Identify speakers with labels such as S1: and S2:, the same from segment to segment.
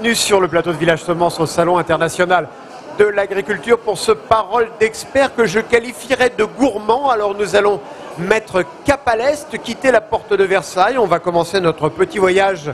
S1: bienvenue sur le plateau de Village Semences au Salon international de l'agriculture pour ce parole d'expert que je qualifierais de gourmand. Alors nous allons mettre cap à l'est, quitter la porte de Versailles. On va commencer notre petit voyage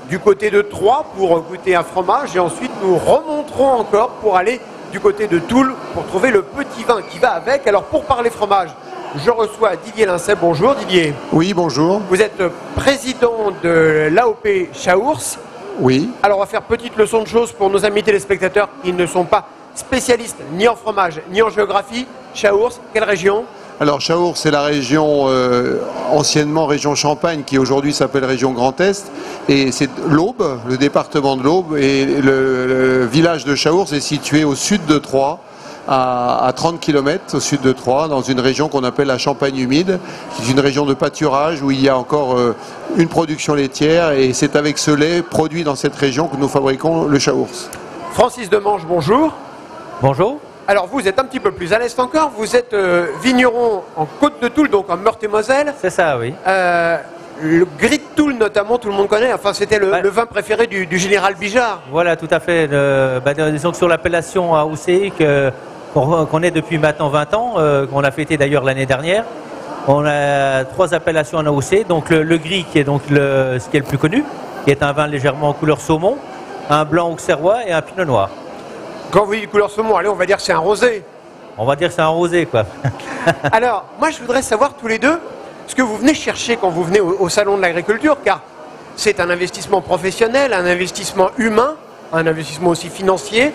S1: du côté de Troyes pour goûter un fromage et ensuite nous remonterons encore pour aller du côté de Toul pour trouver le petit vin qui va avec. Alors pour parler fromage, je reçois Didier Lincey. Bonjour Didier.
S2: Oui, bonjour.
S1: Vous êtes président de l'AOP Chaours.
S2: Oui.
S1: Alors on va faire petite leçon de choses pour nos amis téléspectateurs qui ne sont pas spécialistes ni en fromage ni en géographie. Chaours, quelle région?
S2: Alors Chaours, c'est la région, anciennement région Champagne, qui aujourd'hui s'appelle région Grand Est. Et c'est l'Aube, le département de l'Aube. Et le village de Chaours est situé au sud de Troyes, à 30 km au sud de Troyes, dans une région qu'on appelle la Champagne humide, qui est une région de pâturage où il y a encore une production laitière. Et c'est avec ce lait produit dans cette région que nous fabriquons le Chaours.
S1: Francis Demange, bonjour.
S3: Bonjour.
S1: Alors vous êtes un petit peu plus à l'est encore, vous êtes vigneron en Côte de Toul, donc en Meurthe-et-Moselle.
S3: C'est ça, oui.
S1: Le Gris de Toul notamment, tout le monde connaît, enfin c'était le vin préféré du général Bijard.
S3: Voilà, tout à fait. Disons que sur l'appellation AOC qu'on est depuis maintenant 20 ans, qu'on a fêté d'ailleurs l'année dernière, on a 3 appellations en AOC. Donc le gris qui est donc ce qui est le plus connu, qui est un vin légèrement en couleur saumon, un blanc auxerrois et un pinot noir.
S1: Quand vous dites couleur saumon, allez, on va dire que c'est un rosé.
S3: On va dire que c'est un rosé, quoi.
S1: Alors, moi je voudrais savoir tous les deux ce que vous venez chercher quand vous venez au Salon de l'Agriculture, car c'est un investissement professionnel, un investissement humain, un investissement aussi financier.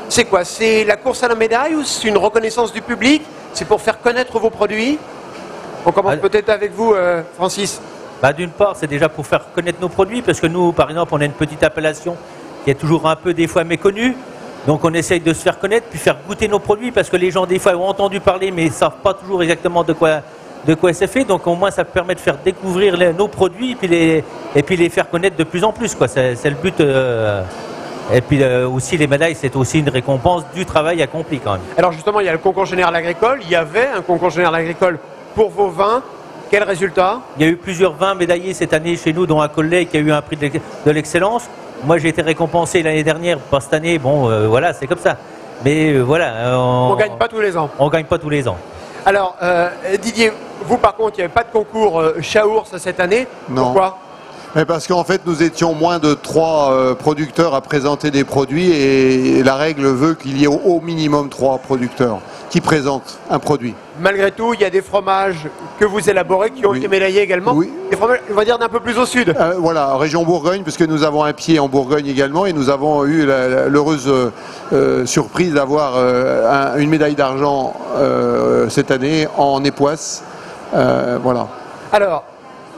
S1: C'est quoi? C'est la course à la médaille ou c'est une reconnaissance du public? C'est pour faire connaître vos produits? On commence peut-être avec vous, Francis.
S3: D'une part, c'est déjà pour faire connaître nos produits, parce que nous, par exemple, on a une petite appellation qui est toujours un peu des fois méconnue. Donc on essaye de se faire connaître, puis faire goûter nos produits, parce que les gens des fois ont entendu parler, mais ils ne savent pas toujours exactement de quoi c'est fait. Donc au moins ça permet de faire découvrir nos produits et puis les faire connaître de plus en plus, quoi. C'est le but. Et puis aussi les médailles, c'est aussi une récompense du travail accompli quand même.
S1: Alors justement, il y a le concours général agricole. Il y avait un concours général agricole pour vos vins. Quel résultat?
S3: Il y a eu plusieurs vins médaillés cette année chez nous, dont un collègue qui a eu un prix de l'excellence. Moi, j'ai été récompensé l'année dernière, pas cette année. Bon, voilà, c'est comme ça. Mais voilà.
S1: On ne gagne pas tous les ans.
S3: On ne gagne pas tous les ans.
S1: Alors, Didier, vous par contre, il n'y avait pas de concours Chaours cette année.
S2: Non.
S1: Pourquoi?
S2: Mais parce qu'en fait, nous étions moins de 3 producteurs à présenter des produits et la règle veut qu'il y ait au minimum 3 producteurs qui présentent un produit.
S1: Malgré tout, il y a des fromages que vous élaborez qui ont été médaillés également.
S2: Oui.
S1: Des fromages, on va dire, d'un peu plus au sud.
S2: Voilà, région Bourgogne, puisque nous avons un pied en Bourgogne également et nous avons eu l'heureuse surprise d'avoir une médaille d'argent cette année en Époisse. Voilà.
S1: Alors,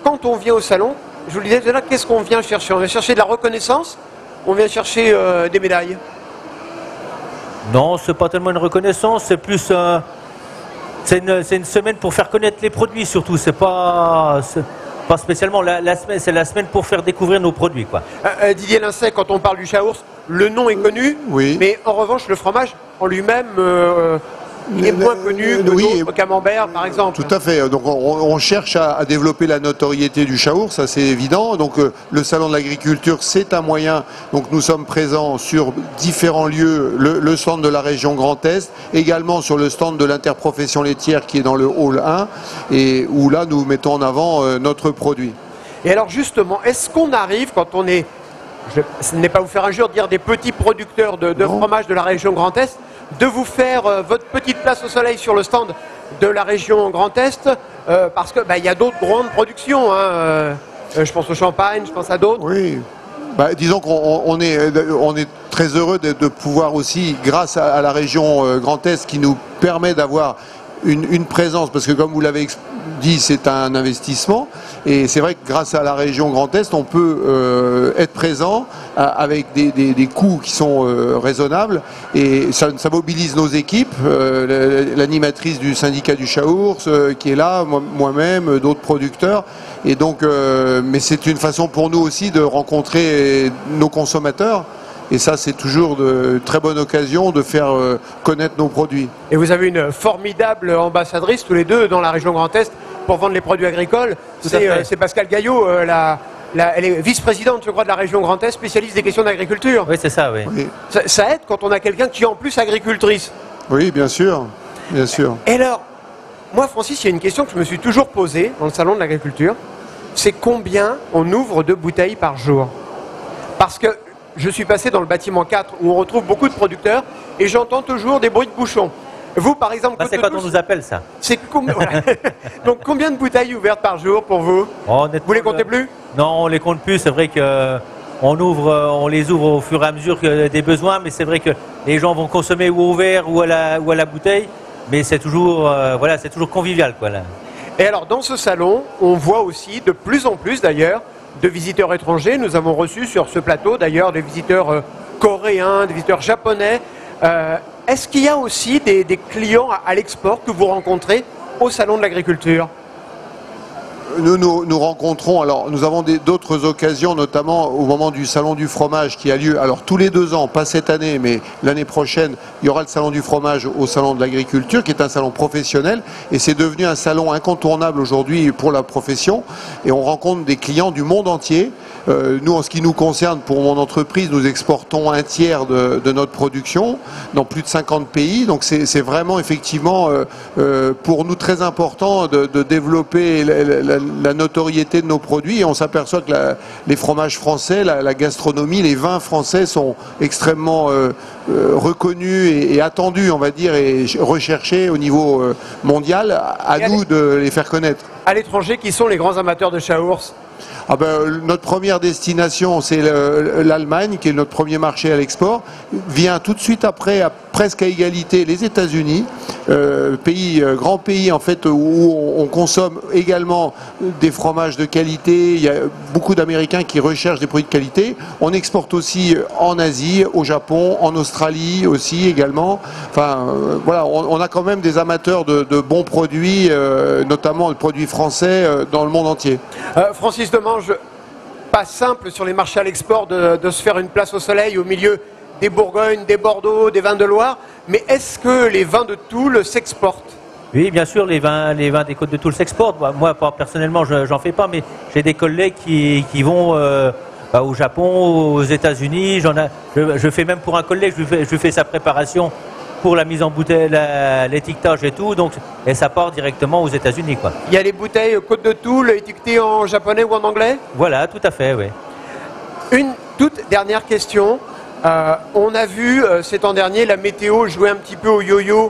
S1: quand on vient au salon, je vous le disais déjà, qu'est-ce qu'on vient chercher? On vient chercher de la reconnaissance? On vient chercher des médailles?
S3: Non, c'est pas tellement une reconnaissance, c'est plus c'est une semaine pour faire connaître les produits surtout. C'est pas spécialement la semaine, c'est la semaine pour faire découvrir nos produits, quoi.
S1: Didier Lincey, quand on parle du Chaours, le nom est connu,
S2: oui.
S1: Mais en revanche, le fromage en lui-même il est moins connu que d'autres camembert, par exemple.
S2: Tout à fait. Donc on cherche à développer la notoriété du Chaours, ça c'est évident. Donc le Salon de l'Agriculture, c'est un moyen. Donc nous sommes présents sur différents lieux, le stand de la région Grand Est, également sur le stand de l'interprofession laitière qui est dans le hall 1, et où là nous mettons en avant notre produit.
S1: Et alors justement, est-ce qu'on arrive quand on est, ce n'est pas vous faire injure de dire des petits producteurs de fromage de la région Grand Est, de vous faire votre petite place au soleil sur le stand de la région Grand Est, parce que y a d'autres grandes productions, hein, je pense au Champagne, je pense à d'autres.
S2: Oui, disons qu'on est très heureux de pouvoir aussi, grâce à la région Grand Est, qui nous permet d'avoir une présence, parce que comme vous l'avez dit, c'est un investissement, et c'est vrai que grâce à la région Grand Est, on peut être présent avec des coûts qui sont raisonnables, et ça mobilise nos équipes, l'animatrice du syndicat du Chaours qui est là, moi-même, d'autres producteurs, et donc, mais c'est une façon pour nous aussi de rencontrer nos consommateurs. Et ça, c'est toujours de très bonne occasion de faire connaître nos produits.
S1: Et vous avez une formidable ambassadrice, tous les deux, dans la région Grand Est, pour vendre les produits agricoles. C'est Pascal Gaillot, elle est vice-présidente, je crois, de la région Grand Est, spécialiste des questions d'agriculture.
S3: Oui, c'est ça, oui.
S2: Oui,
S1: Ça aide quand on a quelqu'un qui est en plus agricultrice.
S2: oui, bien sûr, bien sûr.
S1: Et alors, moi, Francis, il y a une question que je me suis toujours posée dans le salon de l'agriculture. C'est combien on ouvre de bouteilles par jour? Parce que je suis passé dans le bâtiment 4 où on retrouve beaucoup de producteurs et j'entends toujours des bruits de bouchons. Vous, par exemple,
S3: C'est quand on nous appelle ça.
S1: voilà. Donc, combien de bouteilles ouvertes par jour pour vous?
S3: Honnêtement,
S1: Vous les comptez plus?
S3: Non, on les compte plus. C'est vrai que on les ouvre au fur et à mesure des besoins, mais c'est vrai que les gens vont consommer ou au verre ou à la bouteille, mais c'est toujours, voilà, c'est toujours convivial, quoi, là.
S1: Et alors, dans ce salon, on voit aussi de plus en plus, d'ailleurs, de visiteurs étrangers. Nous avons reçu sur ce plateau, d'ailleurs, des visiteurs coréens, des visiteurs japonais. Est-ce qu'il y a aussi des clients à l'export que vous rencontrez au salon de l'agriculture?
S2: Nous rencontrons, alors nous avons d'autres occasions, notamment au moment du salon du fromage qui a lieu, alors tous les 2 ans, pas cette année, mais l'année prochaine, il y aura le salon du fromage au salon de l'agriculture, qui est un salon professionnel, et c'est devenu un salon incontournable aujourd'hui pour la profession, et on rencontre des clients du monde entier. Nous, en ce qui nous concerne, pour mon entreprise, nous exportons 1/3 de notre production dans plus de 50 pays, donc c'est vraiment effectivement pour nous très important de développer la notoriété de nos produits, et on s'aperçoit que les fromages français, la gastronomie, les vins français sont extrêmement reconnus et attendus, on va dire, et recherchés au niveau mondial. À nous de les faire connaître.
S1: À l'étranger, qui sont les grands amateurs de Chaours?
S2: Ah ben, notre première destination, c'est l'Allemagne, qui est notre premier marché à l'export. Vient tout de suite après, presque à égalité, les États-Unis, grand pays en fait où on consomme également des fromages de qualité. Il y a beaucoup d'Américains qui recherchent des produits de qualité. On exporte aussi en Asie, au Japon, en Australie aussi également. Enfin, voilà, on a quand même des amateurs de bons produits, notamment de produits français dans le monde entier.
S1: Francis Demange, pas simple sur les marchés à l'export de se faire une place au soleil au milieu des Bourgognes, des Bordeaux, des vins de Loire, mais est-ce que les vins de Toul s'exportent?
S3: Oui, bien sûr, les vins des Côtes de Toul s'exportent. Moi, personnellement, j'en fais pas, mais j'ai des collègues qui vont au Japon, aux États-Unis. Je fais même pour un collègue, je fais sa préparation pour la mise en bouteille, l'étiquetage et tout, et ça part directement aux États-Unis, quoi.
S1: Il y a les bouteilles Côte de Toul étiquetées en japonais ou en anglais? Voilà,
S3: tout à fait, oui.
S1: Une toute dernière question. On a vu ces temps derniers la météo jouer un petit peu au yo-yo.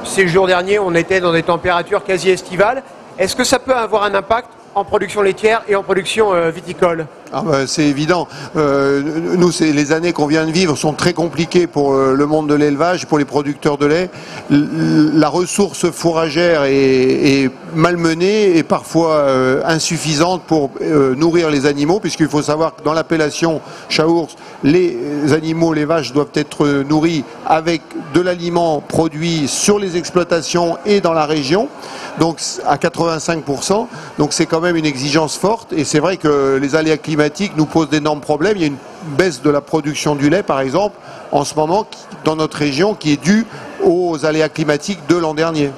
S1: Ces jours derniers, on était dans des températures quasi estivales. Est-ce que ça peut avoir un impact en production laitière et en production viticole?
S2: Ah ben, c'est évident. Nous, les années qu'on vient de vivre sont très compliquées pour le monde de l'élevage, pour les producteurs de lait. La ressource fourragère est malmenée et parfois insuffisante pour nourrir les animaux, puisqu'il faut savoir que dans l'appellation Chaours, les animaux, les vaches doivent être nourris avec de l'aliment produit sur les exploitations et dans la région, donc à 85%. Donc c'est quand même une exigence forte, et c'est vrai que les aléas climatiques nous posent d'énormes problèmes. Il y a une baisse de la production du lait, par exemple, en ce moment, dans notre région, qui est due aux aléas climatiques de l'an dernier.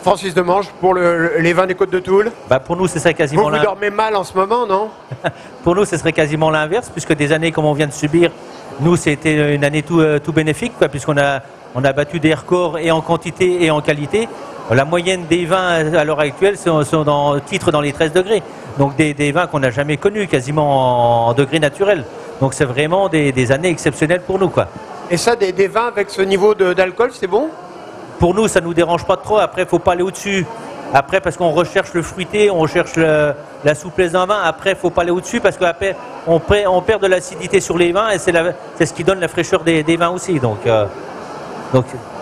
S1: Francis Demange, pour les vins des Côtes de Toul?
S3: Pour nous, ce serait quasiment
S1: Vous dormez mal en ce moment, non?
S3: Pour nous, ce serait quasiment l'inverse, puisque des années comme on vient de subir, nous, c'était une année tout bénéfique, quoi, puisqu'on a battu des records et en quantité et en qualité. La moyenne des vins à l'heure actuelle sont dans les 13 degrés. Donc des vins qu'on n'a jamais connus, quasiment en degrés naturels. Donc c'est vraiment des années exceptionnelles pour nous, quoi.
S1: Et ça, des vins avec ce niveau d'alcool, c'est bon?
S3: Pour nous, ça ne nous dérange pas trop. Après, il ne faut pas aller au-dessus. Après, parce qu'on recherche le fruité, on recherche la souplesse d'un vin. Après, il ne faut pas aller au-dessus parce qu'après, on perd de l'acidité sur les vins et c'est ce qui donne la fraîcheur des vins aussi. Donc,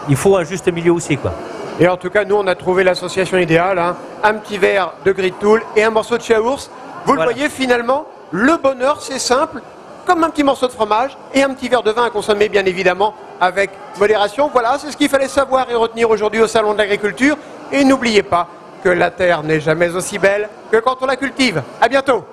S3: il faut un juste milieu aussi, quoi.
S1: Et en tout cas, nous, on a trouvé l'association idéale, hein. Un petit verre de Gris de Toul et un morceau de Chaours. Vous le voyez, finalement, le bonheur, c'est simple, comme un petit morceau de fromage et un petit verre de vin à consommer, bien évidemment, avec modération. Voilà, c'est ce qu'il fallait savoir et retenir aujourd'hui au Salon de l'Agriculture. Et n'oubliez pas que la terre n'est jamais aussi belle que quand on la cultive. À bientôt.